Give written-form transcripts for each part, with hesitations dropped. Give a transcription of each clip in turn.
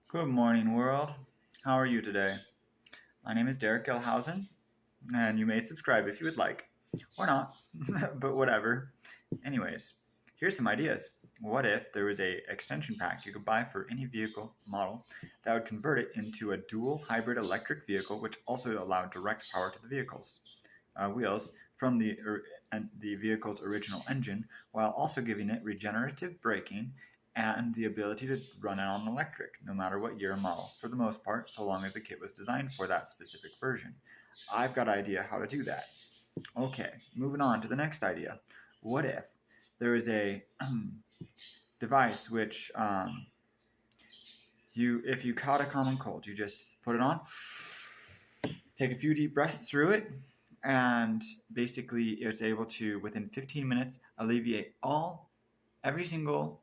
Good morning, world. How are you today? My name is Derek Gilhousen, and you may subscribe if you would like, or not, but whatever. Anyways, here's some ideas. What if there was a extension pack you could buy for any vehicle model that would convert it into a dual hybrid electric vehicle, which also allowed direct power to the vehicles wheels from the vehicle's original engine, while also giving it regenerative braking and the ability to run on electric, no matter what year and model, for the most part, so long as the kit was designed for that specific version. I've got an idea how to do that. Okay, moving on to the next idea. What if there is a device which if you caught a common cold, you just put it on, take a few deep breaths through it, and basically it's able to, within 15 minutes, alleviate every single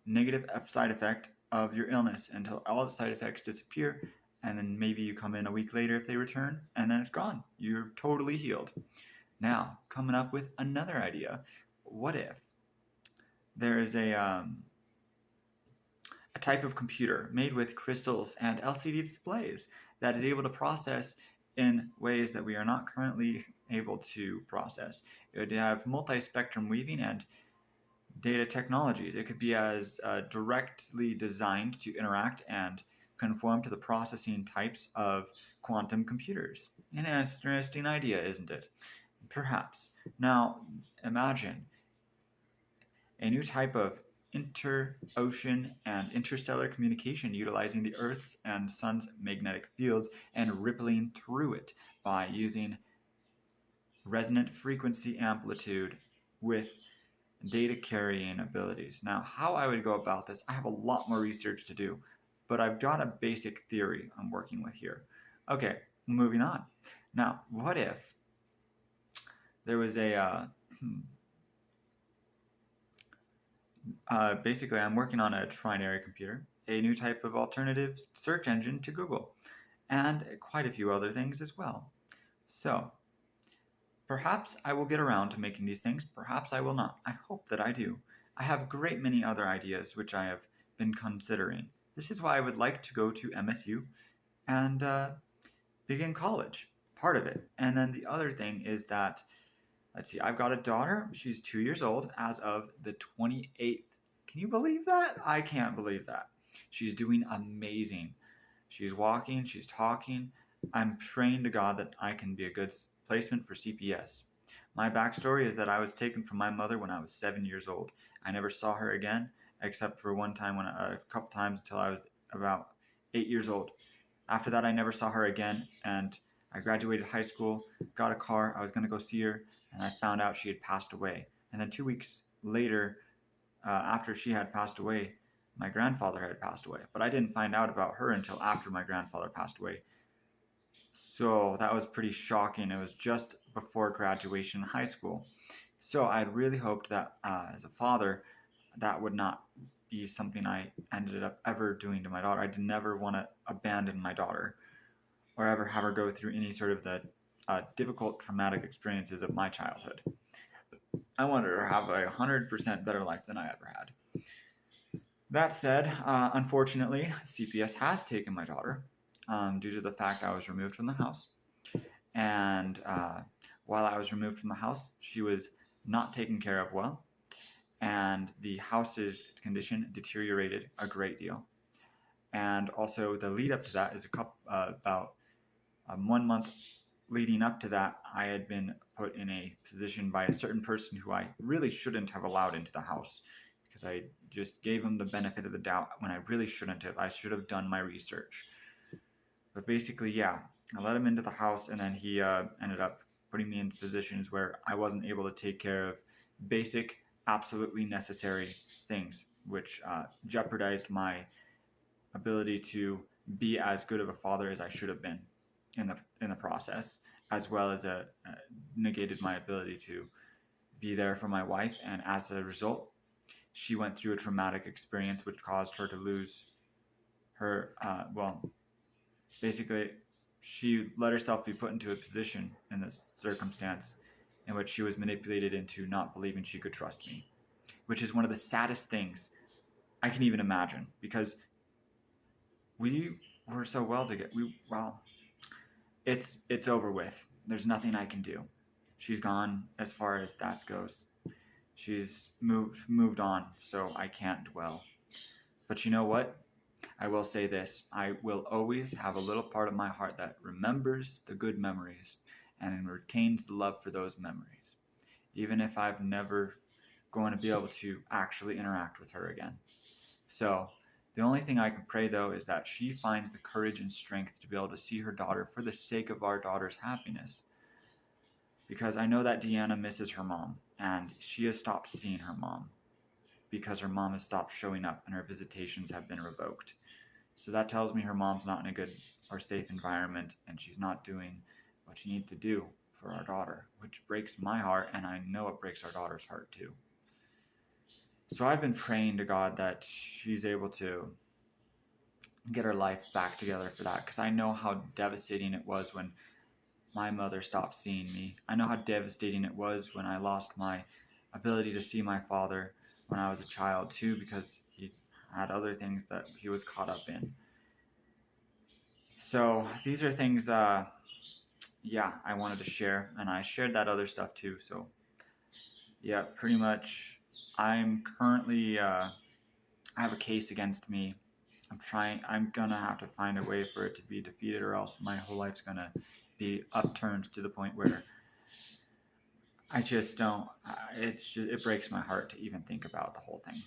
negative side effect of your illness until all the side effects disappear, and then maybe you come in a week later if they return, and then it's gone. You're totally healed. Now, coming up with another idea. What if there is a type of computer made with crystals and LCD displays that is able to process in ways that we are not currently able to process? It would have multi-spectrum weaving and data technologies. It could be as directly designed to interact and conform to the processing types of quantum computers. An interesting idea, isn't it? Perhaps. Now, imagine a new type of inter-ocean and interstellar communication utilizing the Earth's and Sun's magnetic fields and rippling through it by using resonant frequency amplitude with data carrying abilities. Now, how I would go about this, I have a lot more research to do, but I've got a basic theory I'm working with here. Okay, moving on. Now, what if there was basically, I'm working on a trinary computer, a new type of alternative search engine to Google, and quite a few other things as well. So, perhaps I will get around to making these things, perhaps I will not. I hope that I do. I have a great many other ideas which I have been considering. This is why I would like to go to MSU and begin college, part of it. And then the other thing is that, let's see, I've got a daughter. She's 2 years old as of the 28th. Can you believe that? I can't believe that. She's doing amazing. She's walking, she's talking. I'm praying to God that I can be a good placement for CPS. My backstory is that I was taken from my mother when I was 7 years old. I never saw her again, except for one time a couple times until I was about 8 years old. After that, I never saw her again, and I graduated high school, got a car. I was going to go see her, and I found out she had passed away. And then 2 weeks later, after she had passed away, my grandfather had passed away. But I didn't find out about her until after my grandfather passed away. So that was pretty shocking. It was just before graduation in high school. So I really hoped that as a father, that would not be something I ended up ever doing to my daughter. I did never want to abandon my daughter or ever have her go through any sort of the difficult, traumatic experiences of my childhood. I wanted her to have 100% better life than I ever had. That said, unfortunately, CPS has taken my daughter due to the fact I was removed from the house. And while I was removed from the house, she was not taken care of well, and the house's condition deteriorated a great deal. And also, the lead up to that is about 1 month leading up to that, I had been put in a position by a certain person who I really shouldn't have allowed into the house, because I just gave him the benefit of the doubt when I really shouldn't have. I should have done my research. But basically, yeah, I let him into the house, and then he ended up putting me in positions where I wasn't able to take care of basic, absolutely necessary things, which jeopardized my ability to be as good of a father as I should have been in the process, as well as negated my ability to be there for my wife. And as a result, she went through a traumatic experience which caused her to lose her, basically, she let herself be put into a position in this circumstance in which she was manipulated into not believing she could trust me, which is one of the saddest things I can even imagine, because we were so well together. Well, it's over with. There's nothing I can do. She's gone as far as that goes. She's moved on, so I can't dwell. But you know what? I will say this. I will always have a little part of my heart that remembers the good memories and retains the love for those memories, even if I've never going to be able to actually interact with her again. So the only thing I can pray, though, is that she finds the courage and strength to be able to see her daughter for the sake of our daughter's happiness. Because I know that Deanna misses her mom, and she has stopped seeing her mom because her mom has stopped showing up and her visitations have been revoked. So that tells me her mom's not in a good or safe environment, and she's not doing what she needs to do for our daughter, which breaks my heart, and I know it breaks our daughter's heart too. So I've been praying to God that she's able to get her life back together for that, because I know how devastating it was when my mother stopped seeing me. I know how devastating it was when I lost my ability to see my father when I was a child too, because he had other things that he was caught up in. So these are things, I wanted to share, and I shared that other stuff too. So yeah, pretty much I'm currently, I have a case against me. I'm gonna have to find a way for it to be defeated, or else my whole life's gonna be upturned to the point where I just don't, it breaks my heart to even think about the whole thing.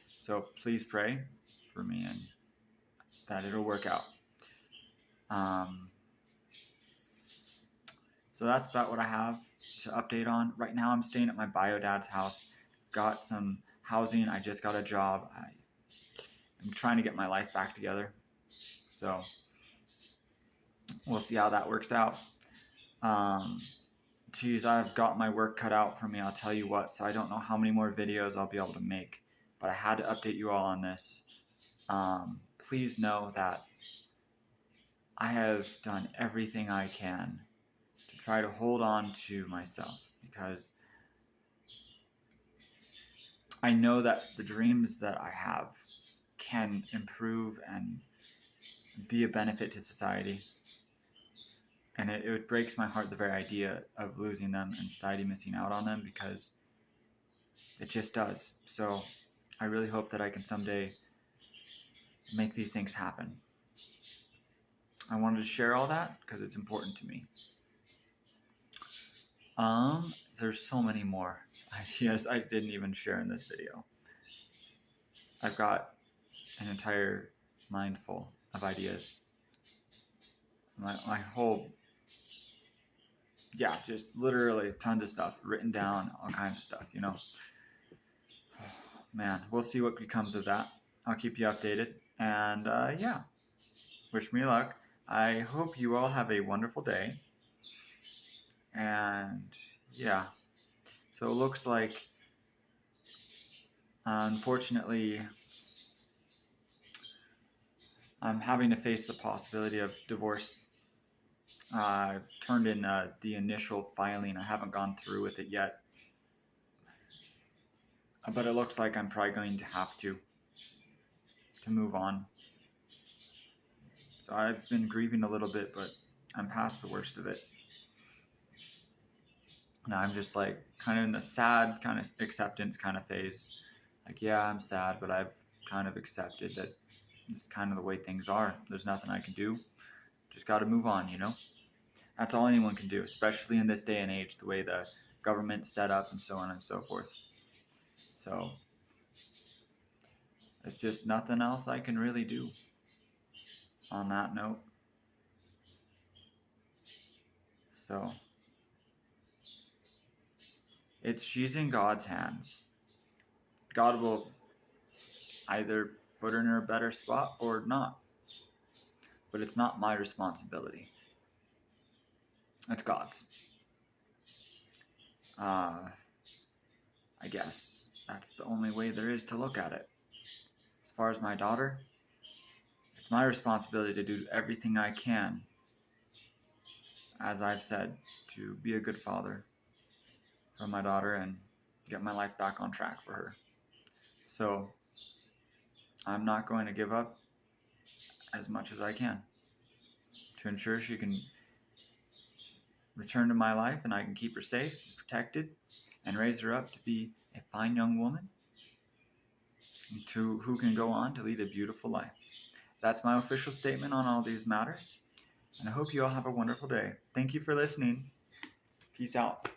So please pray for me and that it'll work out. So that's about what I have to update on. Right now I'm staying at my bio dad's house. Got some housing. I just got a job. I'm trying to get my life back together. So we'll see how that works out. I've got my work cut out for me, I'll tell you what. So I don't know how many more videos I'll be able to make, but I had to update you all on this. Please know that I have done everything I can to try to hold on to myself, because I know that the dreams that I have can improve and be a benefit to society. And it breaks my heart, the very idea of losing them and society missing out on them, because it just does. So I really hope that I can someday make these things happen. I wanted to share all that because it's important to me. There's so many more ideas I didn't even share in this video. I've got an entire mind full of ideas. My whole, just literally tons of stuff written down, all kinds of stuff, you know. Man, we'll see what becomes of that. I'll keep you updated, and wish me luck. I hope you all have a wonderful day, and so it looks like, unfortunately, I'm having to face the possibility of divorce. I've turned in the initial filing. I haven't gone through with it yet, but it looks like I'm probably going to have to move on. So I've been grieving a little bit, but I'm past the worst of it. Now I'm just like kind of in the sad kind of acceptance kind of phase. Like, yeah, I'm sad, but I've kind of accepted that it's kind of the way things are. There's nothing I can do. Just got to move on, you know? That's all anyone can do, especially in this day and age, the way the government's set up and so on and so forth. So there's just nothing else I can really do on that note. So she's in God's hands. God will either put her in a better spot or not. But it's not my responsibility. It's God's. I guess that's the only way there is to look at it. As far as my daughter, it's my responsibility to do everything I can, as I've said, to be a good father for my daughter and get my life back on track for her. So I'm not going to give up. as much as I can to ensure she can return to my life and I can keep her safe, protected, and raise her up to be a fine young woman who can go on to lead a beautiful life. That's my official statement on all these matters, and I hope you all have a wonderful day. Thank you for listening. Peace out.